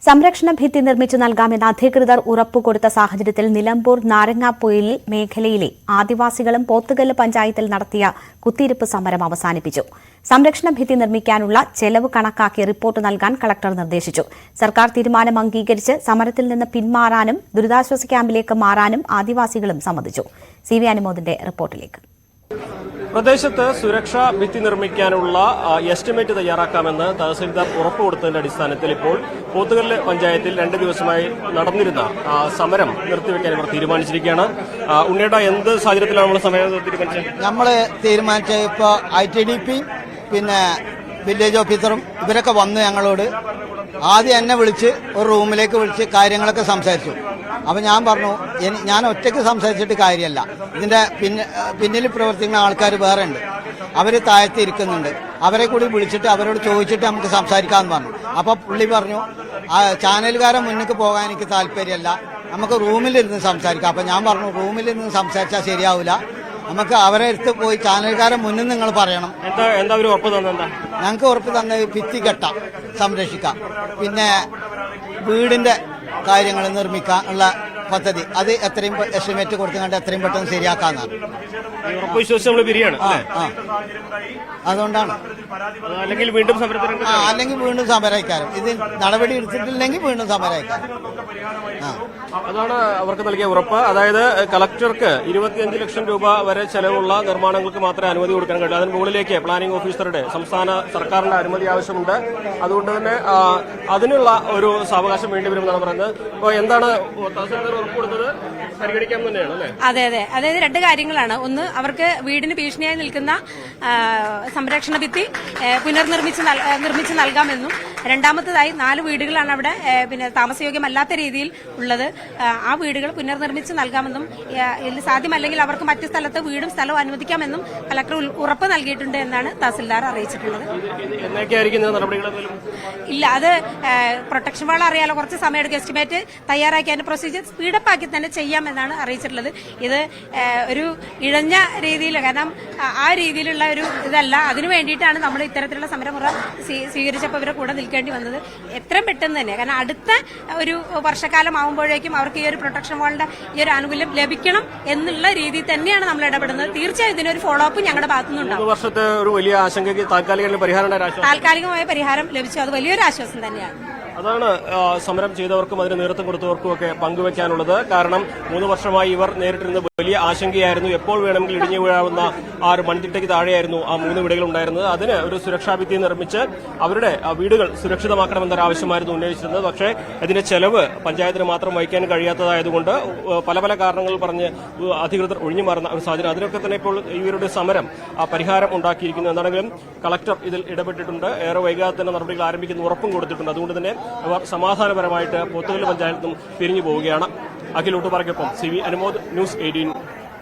സംരക്ഷണ ഭിത്തി നിർമ്മിച്ചു നൽകാമെന്ന് അധികൃതർ ഉറപ്പുകൊടുത്ത സാഹചര്യത്തിൽ നിലമ്പൂർ നാരങ്ങാപ്പൊയിൽ മേഖലയിലെ ആദിവാസികളും പോത്തുകല്ല് പഞ്ചായത്തിൽ നടത്തിയ കുത്തിയിരിപ്പ് സമരം അവസാനിപ്പിച്ചു. സംരക്ഷണ ഭിത്തി നിർമ്മിക്കാനുള്ള ചെലവ് കണക്കാക്കി റിപ്പോർട്ട് നൽകാൻ കളക്ടർ നിർദ്ദേശിച്ചു. സർക്കാർ തീരുമാനം അംഗീകരിച്ച് സമരത്തിൽ നിന്ന് പിന്മാറാനും ദുരിതാശ്വാസ ക്യാമ്പിലേക്ക് മാറാനും ആദിവാസികളും സമ്മതിച്ചു. CV അനുമോദിന്റെ റിപ്പോർട്ടിലേക്ക്. പ്രദേശത്ത് സുരക്ഷാ ഭിത്തി നിർമ്മിക്കാനുള്ള എസ്റ്റിമേറ്റ് തയ്യാറാക്കാമെന്ന് തഹസിൽദാർ ഉറപ്പുകൊടുത്തതിന്റെ അടിസ്ഥാനത്തിൽ ഇപ്പോൾ പോത്തുകല്ല് പഞ്ചായത്തിൽ 2 ദിവസമായി നടന്നിരുന്ന സമരം നിർത്തിവെക്കാൻ ഇവർ തീരുമാനിച്ചിരിക്കുകയാണ്. ഉണ്ണേട്ട, എന്ത് സാഹചര്യത്തിലാണ് നമ്മൾ സമരം തീരുമാനിച്ചത്? നമ്മൾ തീരുമാനിച്ച ഇപ്പോൾ ITDP പിന്നെ വില്ലേജ് ഓഫീസറും ഇവരൊക്കെ വന്ന് ഞങ്ങളോട് ആദ്യം എന്നെ വിളിച്ച് ഒരു റൂമിലേക്ക് വിളിച്ച് കാര്യങ്ങളൊക്കെ സംസാരിച്ചു. അപ്പൊ ഞാൻ പറഞ്ഞു, ഞാൻ ഒറ്റയ്ക്ക് സംസാരിച്ചിട്ട് കാര്യമല്ല, ഇതിന്റെ പിന്നിൽ പ്രവർത്തിക്കുന്ന ആൾക്കാർ വേറെ ഉണ്ട്, അവര് താഴത്ത് ഇരിക്കുന്നുണ്ട്, അവരെ കൂടി വിളിച്ചിട്ട് അവരോട് ചോദിച്ചിട്ട് നമുക്ക് സംസാരിക്കാമെന്ന് പറഞ്ഞു. അപ്പൊ പുള്ളി പറഞ്ഞു, ചാനലുകാരെ മുന്നിലേക്ക് പോകാൻ എനിക്ക് താല്പര്യമല്ല, നമുക്ക് റൂമിലിരുന്ന് സംസാരിക്കാം. അപ്പൊ ഞാൻ പറഞ്ഞു, റൂമിലിരുന്ന് സംസാരിച്ചാൽ ശരിയാവില്ല, നമുക്ക് അവരെ അടുത്ത് പോയി ചാനൽക്കാരെ മുന്നിൽ നിങ്ങൾ പറയണം. എന്താ ഉറപ്പ് തന്നെ? ഞങ്ങൾക്ക് ഉറപ്പ് തന്നെ ഭിത്തി കെട്ടാം, സംരക്ഷിക്കാം, പിന്നെ വീടിന്റെ കാര്യങ്ങൾ നിർമ്മിക്കാനുള്ള പദ്ധതി അത് എത്രയും എസ്റ്റിമേറ്റ് കൊടുത്തുകൊണ്ട് എത്രയും പെട്ടെന്ന് ശരിയാക്കാന്നാണ്. അതുകൊണ്ടാണ് അല്ലെങ്കിൽ വീണ്ടും സമരക്കാരും ഇത് നടപടി എടുത്തിട്ടില്ലെങ്കിൽ വീണ്ടും സമരക്കാരും. അതാണ് അവർക്ക് നൽകിയ ഉറപ്പ്. അതായത് കളക്ടർക്ക് 25 ലക്ഷം രൂപ വരെ ചെലവുള്ള നിർമ്മാണങ്ങൾക്ക് മാത്രമേ അനുമതി കൊടുക്കാൻ കഴിയൂ. അതിന് മുകളിലേക്ക് പ്ലാനിംഗ് ഓഫീസറുടെ സംസ്ഥാന സർക്കാരിന്റെ അനുമതി ആവശ്യമുണ്ട്. അതുകൊണ്ട് തന്നെ അതിനുള്ള ഒരു സാവകാശം വേണ്ടിവരുമെന്നാണ് പറയുന്നത്. അപ്പോൾ എന്താണ് തഹസിൽദാർ ഉറപ്പ് കൊടുത്തത്? പരിഗണിക്കാൻ തന്നെയാണ് അല്ലേ? അതെ. അതായത് 2 കാര്യങ്ങളാണ്. ഒന്ന്, അവർക്ക് വീടിന് ഭീഷണിയായി നിൽക്കുന്ന സംരക്ഷണ ഭിത്തി നിർമ്മിച്ച് നൽകാമെന്നും, രണ്ടാമത്തേതായി 4 വീടുകളാണ് അവിടെ പിന്നെ താമസയോഗ്യമല്ലാത്ത രീതിയിൽ ഉള്ളത്. ആ വീടുകൾ പുനർനിർമ്മിച്ച് നൽകാമെന്നും, സാധ്യമല്ലെങ്കിൽ അവർക്ക് മറ്റു സ്ഥലത്ത് വീടും സ്ഥലവും അനുവദിക്കാമെന്നും കലക്ടർ ഉറപ്പ് നൽകിയിട്ടുണ്ട് എന്നാണ് തഹസിൽദാർ അറിയിച്ചിട്ടുള്ളത്. ഇല്ല, അത് പ്രൊട്ടക്ഷൻ വാൾ അറിയാലോ, കുറച്ച് സമയമെടുക്കും. എസ്റ്റിമേറ്റ് തയ്യാറാക്കി അതിന്റെ പ്രൊസീജിയർ സ്പീഡപ്പ് ആക്കി തന്നെ ചെയ്യാമെന്നാണ് അറിയിച്ചിട്ടുള്ളത്. ഇത് ഒരു ഇഴഞ്ഞ രീതിയിൽ, കാരണം ആ രീതിയിലുള്ള ഒരു ഇതല്ല. അതിനു വേണ്ടിയിട്ടാണ് നമ്മൾ ഇത്തരത്തിലുള്ള സമരമുറ സ്വീകരിച്ചപ്പോൾ ഇവരെ കൂടെ നിൽക്കേണ്ടി വന്നത്. എത്രയും പെട്ടെന്ന് തന്നെ, കാരണം അടുത്ത ഒരു വർഷക്കാലം ആവുമ്പോഴേക്കും അവർക്ക് ഈ ഒരു പ്രൊട്ടക്ഷൻ വാളിന്റെ ഈ ഒരു ആനുകൂല്യം ലഭിക്കണം എന്നുള്ള രീതിയിൽ തന്നെയാണ് നമ്മൾ ഇടപെടുന്നത്. തീർച്ചയായും ഇതിനൊരു ഫോളോ അപ്പ് ഞങ്ങളുടെ ഭാഗത്തുനിന്നുണ്ടാവും. വർഷത്തെ ഒരു വലിയ ആശങ്കയ്ക്ക് താൽക്കാലികമായ പരിഹാരം ലഭിച്ചു. അത് വലിയൊരു ആശ്വാസം തന്നെയാണ്. അതാണ് സമരം ചെയ്തവർക്കും അതിന് നേതൃത്വം കൊടുത്തവർക്കും ഒക്കെ പങ്കുവെക്കാനുള്ളത്. കാരണം 3 വർഷമായി ഇവർ നേരിട്ടിരുന്ന വലിയ ആശങ്കയായിരുന്നു. എപ്പോൾ വേണമെങ്കിൽ ഇടിഞ്ഞു വീഴാവുന്ന ആ ഒരു മൺതിട്ടയ്ക്ക് താഴെയായിരുന്നു ആ 3 വീടുകൾ ഉണ്ടായിരുന്നത്. അതിന് ഒരു സുരക്ഷാ ഭിത്തി നിർമ്മിച്ച് അവരുടെ വീടുകൾ സുരക്ഷിതമാക്കണമെന്നൊരാവശ്യമായിരുന്നു ഉന്നയിച്ചിരുന്നത്. പക്ഷേ ഇതിന്റെ ചെലവ് പഞ്ചായത്തിന് മാത്രം വഹിക്കാൻ കഴിയാത്തതായതുകൊണ്ട് പല കാരണങ്ങൾ പറഞ്ഞ് അധികൃതർ ഒഴിഞ്ഞു മാറുന്ന ഒരു സാഹചര്യം. അതിനൊക്കെ തന്നെ ഇപ്പോൾ ഇവരുടെ സമരം പരിഹാരം ഉണ്ടാക്കിയിരിക്കുന്നു. എന്താണെങ്കിലും കളക്ടർ ഇതിൽ ഇടപെട്ടിട്ടുണ്ട്. ഏറെ വൈകാതെ തന്നെ നടപടികൾ ആരംഭിക്കുന്ന ഉറപ്പും കൊടുത്തിട്ടുണ്ട്. അതുകൊണ്ട് തന്നെ അവർ സമാധാനപരമായിട്ട് പോത്തുകല്ല് പഞ്ചായത്തിൽ നിന്നും പിരിഞ്ഞു പോവുകയാണ്. Akhil ഊട്ടുപാറയ്ക്കൊപ്പം CV Anumod, News 18.